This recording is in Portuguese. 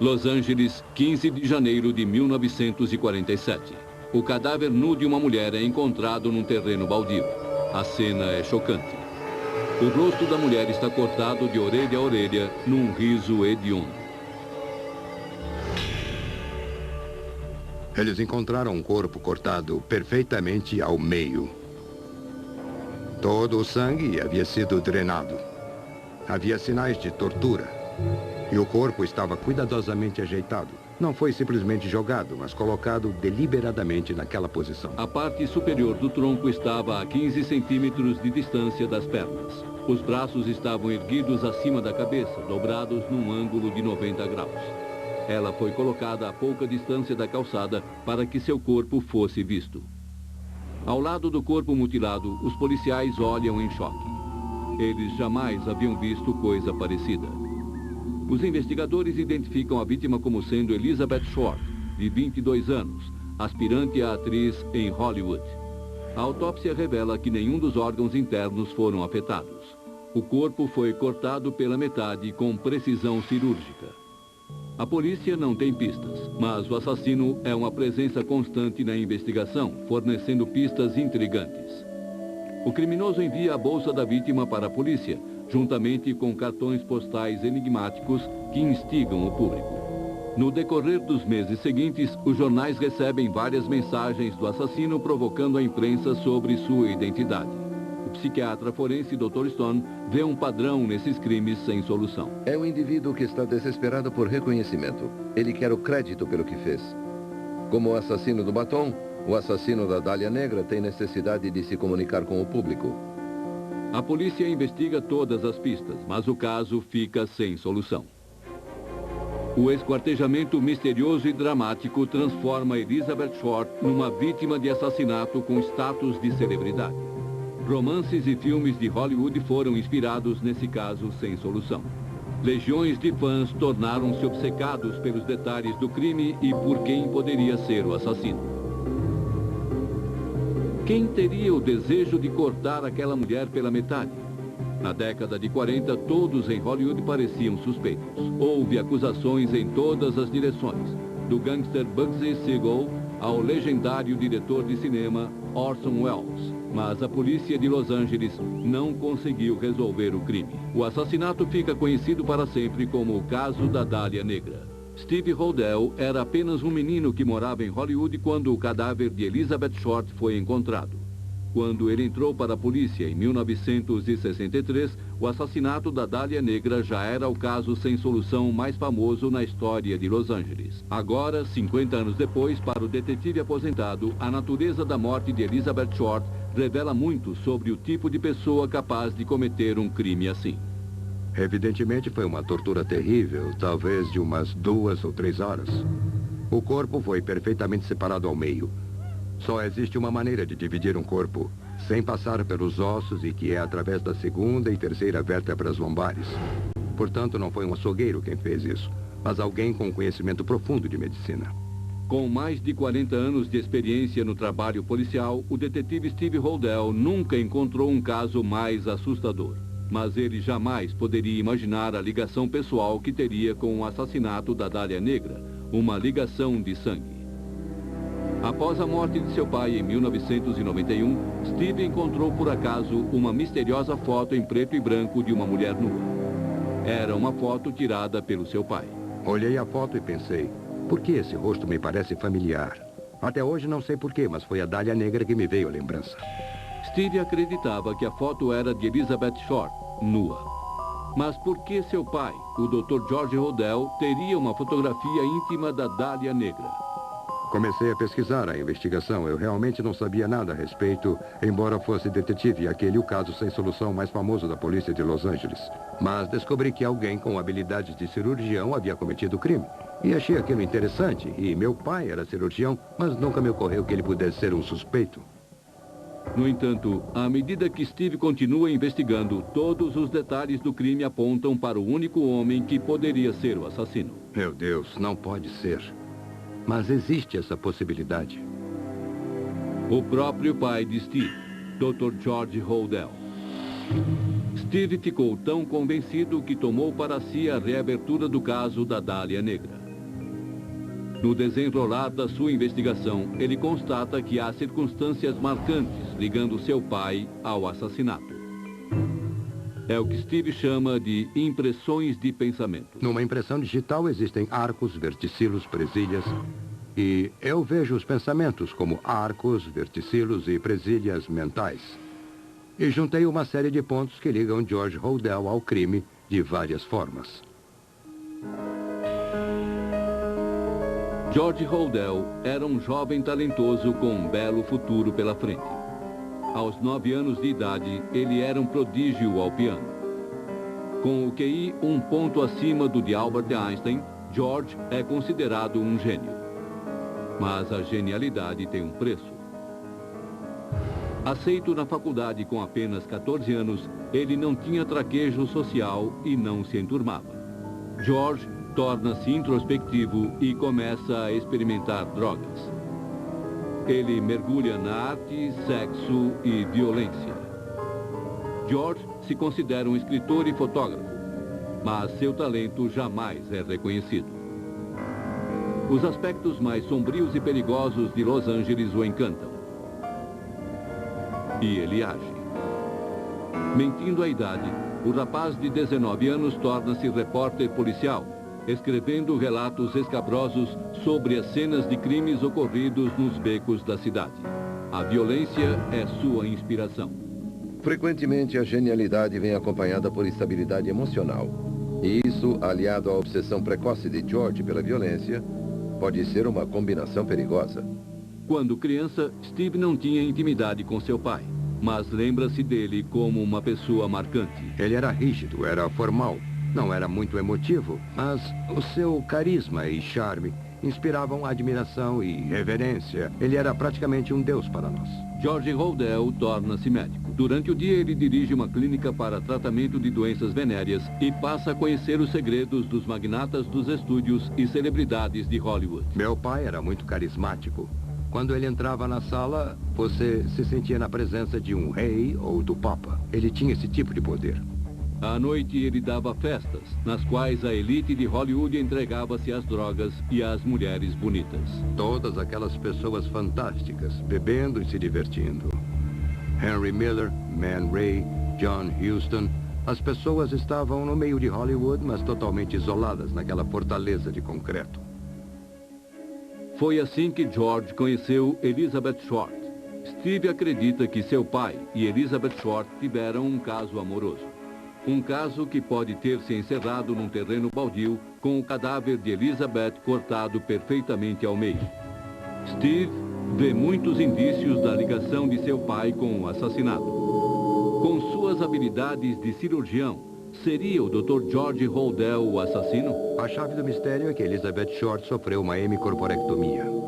Los Angeles, 15 de janeiro de 1947. O cadáver nu de uma mulher é encontrado num terreno baldio. A cena é chocante. O rosto da mulher está cortado de orelha a orelha num riso hediondo. Eles encontraram um corpo cortado perfeitamente ao meio. Todo o sangue havia sido drenado. Havia sinais de tortura. E o corpo estava cuidadosamente ajeitado. Não foi simplesmente jogado, mas colocado deliberadamente naquela posição. A parte superior do tronco estava a 15 centímetros de distância das pernas. Os braços estavam erguidos acima da cabeça, dobrados num ângulo de 90 graus. Ela foi colocada a pouca distância da calçada para que seu corpo fosse visto. Ao lado do corpo mutilado, os policiais olham em choque. Eles jamais haviam visto coisa parecida. Os investigadores identificam a vítima como sendo Elizabeth Short, de 22 anos, aspirante a atriz em Hollywood. A autópsia revela que nenhum dos órgãos internos foram afetados. O corpo foi cortado pela metade com precisão cirúrgica. A polícia não tem pistas, mas o assassino é uma presença constante na investigação, fornecendo pistas intrigantes. O criminoso envia a bolsa da vítima para a polícia, juntamente com cartões postais enigmáticos que instigam o público. No decorrer dos meses seguintes, os jornais recebem várias mensagens do assassino provocando a imprensa sobre sua identidade. O psiquiatra forense Dr. Stone vê um padrão nesses crimes sem solução. É um indivíduo que está desesperado por reconhecimento. Ele quer o crédito pelo que fez. Como o assassino do batom, o assassino da Dália Negra tem necessidade de se comunicar com o público. A polícia investiga todas as pistas, mas o caso fica sem solução. O esquartejamento misterioso e dramático transforma Elizabeth Short numa vítima de assassinato com status de celebridade. Romances e filmes de Hollywood foram inspirados nesse caso sem solução. Legiões de fãs tornaram-se obcecados pelos detalhes do crime e por quem poderia ser o assassino. Quem teria o desejo de cortar aquela mulher pela metade? Na década de 40, todos em Hollywood pareciam suspeitos. Houve acusações em todas as direções, do gangster Bugsy Siegel ao legendário diretor de cinema Orson Welles. Mas a polícia de Los Angeles não conseguiu resolver o crime. O assassinato fica conhecido para sempre como o caso da Dália Negra. Steve Hodel era apenas um menino que morava em Hollywood quando o cadáver de Elizabeth Short foi encontrado. Quando ele entrou para a polícia em 1963, o assassinato da Dália Negra já era o caso sem solução mais famoso na história de Los Angeles. Agora, 50 anos depois, para o detetive aposentado, a natureza da morte de Elizabeth Short revela muito sobre o tipo de pessoa capaz de cometer um crime assim. Evidentemente foi uma tortura terrível, talvez de umas 2 ou 3 horas. O corpo foi perfeitamente separado ao meio. Só existe uma maneira de dividir um corpo, sem passar pelos ossos e que é através da segunda e terceira vértebras lombares. Portanto, não foi um açougueiro quem fez isso, mas alguém com conhecimento profundo de medicina. Com mais de 40 anos de experiência no trabalho policial, o detetive Steve Hodel nunca encontrou um caso mais assustador. Mas ele jamais poderia imaginar a ligação pessoal que teria com o assassinato da Dália Negra, uma ligação de sangue. Após a morte de seu pai em 1991, Steve encontrou por acaso uma misteriosa foto em preto e branco de uma mulher nua. Era uma foto tirada pelo seu pai. Olhei a foto e pensei, por que esse rosto me parece familiar? Até hoje não sei porquê, mas foi a Dália Negra que me veio a lembrança. Steve acreditava que a foto era de Elizabeth Short, nua. Mas por que seu pai, o Dr. George Hodel, teria uma fotografia íntima da Dália Negra? Comecei a pesquisar a investigação. Eu realmente não sabia nada a respeito, embora fosse detetive, aquele o caso sem solução mais famoso da polícia de Los Angeles. Mas descobri que alguém com habilidades de cirurgião havia cometido o crime. E achei aquilo interessante. E meu pai era cirurgião, mas nunca me ocorreu que ele pudesse ser um suspeito. No entanto, à medida que Steve continua investigando, todos os detalhes do crime apontam para o único homem que poderia ser o assassino. Meu Deus, não pode ser. Mas existe essa possibilidade. O próprio pai de Steve, Dr. George Hodel. Steve ficou tão convencido que tomou para si a reabertura do caso da Dália Negra. No desenrolar da sua investigação, ele constata que há circunstâncias marcantes ligando seu pai ao assassinato. É o que Steve chama de impressões de pensamento. Numa impressão digital existem arcos, verticilos, presilhas. E eu vejo os pensamentos como arcos, verticilos e presilhas mentais. E juntei uma série de pontos que ligam George Hodel ao crime de várias formas. George Hodel era um jovem talentoso com um belo futuro pela frente. Aos 9 anos de idade, ele era um prodígio ao piano. Com o QI um ponto acima do de Albert Einstein, George é considerado um gênio. Mas a genialidade tem um preço. Aceito na faculdade com apenas 14 anos, ele não tinha traquejo social e não se enturmava. George torna-se introspectivo e começa a experimentar drogas. Ele mergulha na arte, sexo e violência. George se considera um escritor e fotógrafo, mas seu talento jamais é reconhecido. Os aspectos mais sombrios e perigosos de Los Angeles o encantam. E ele age. Mentindo a idade, o rapaz de 19 anos torna-se repórter policial, escrevendo relatos escabrosos sobre as cenas de crimes ocorridos nos becos da cidade. A violência é sua inspiração. Frequentemente, a genialidade vem acompanhada por instabilidade emocional. E isso, aliado à obsessão precoce de George pela violência, pode ser uma combinação perigosa. Quando criança, Steve não tinha intimidade com seu pai, mas lembra-se dele como uma pessoa marcante. Ele era rígido, era formal. Não era muito emotivo, mas o seu carisma e charme inspiravam admiração e reverência. Ele era praticamente um deus para nós. George Hodel torna-se médico. Durante o dia, ele dirige uma clínica para tratamento de doenças venéreas e passa a conhecer os segredos dos magnatas dos estúdios e celebridades de Hollywood. Meu pai era muito carismático. Quando ele entrava na sala, você se sentia na presença de um rei ou do papa. Ele tinha esse tipo de poder. À noite, ele dava festas, nas quais a elite de Hollywood entregava-se às drogas e às mulheres bonitas. Todas aquelas pessoas fantásticas, bebendo e se divertindo. Henry Miller, Man Ray, John Huston. As pessoas estavam no meio de Hollywood, mas totalmente isoladas naquela fortaleza de concreto. Foi assim que George conheceu Elizabeth Short. Steve acredita que seu pai e Elizabeth Short tiveram um caso amoroso. Um caso que pode ter se encerrado num terreno baldio com o cadáver de Elizabeth cortado perfeitamente ao meio. Steve vê muitos indícios da ligação de seu pai com o assassinato. Com suas habilidades de cirurgião, seria o Dr. George Hodel o assassino? A chave do mistério é que Elizabeth Short sofreu uma hemicorporectomia.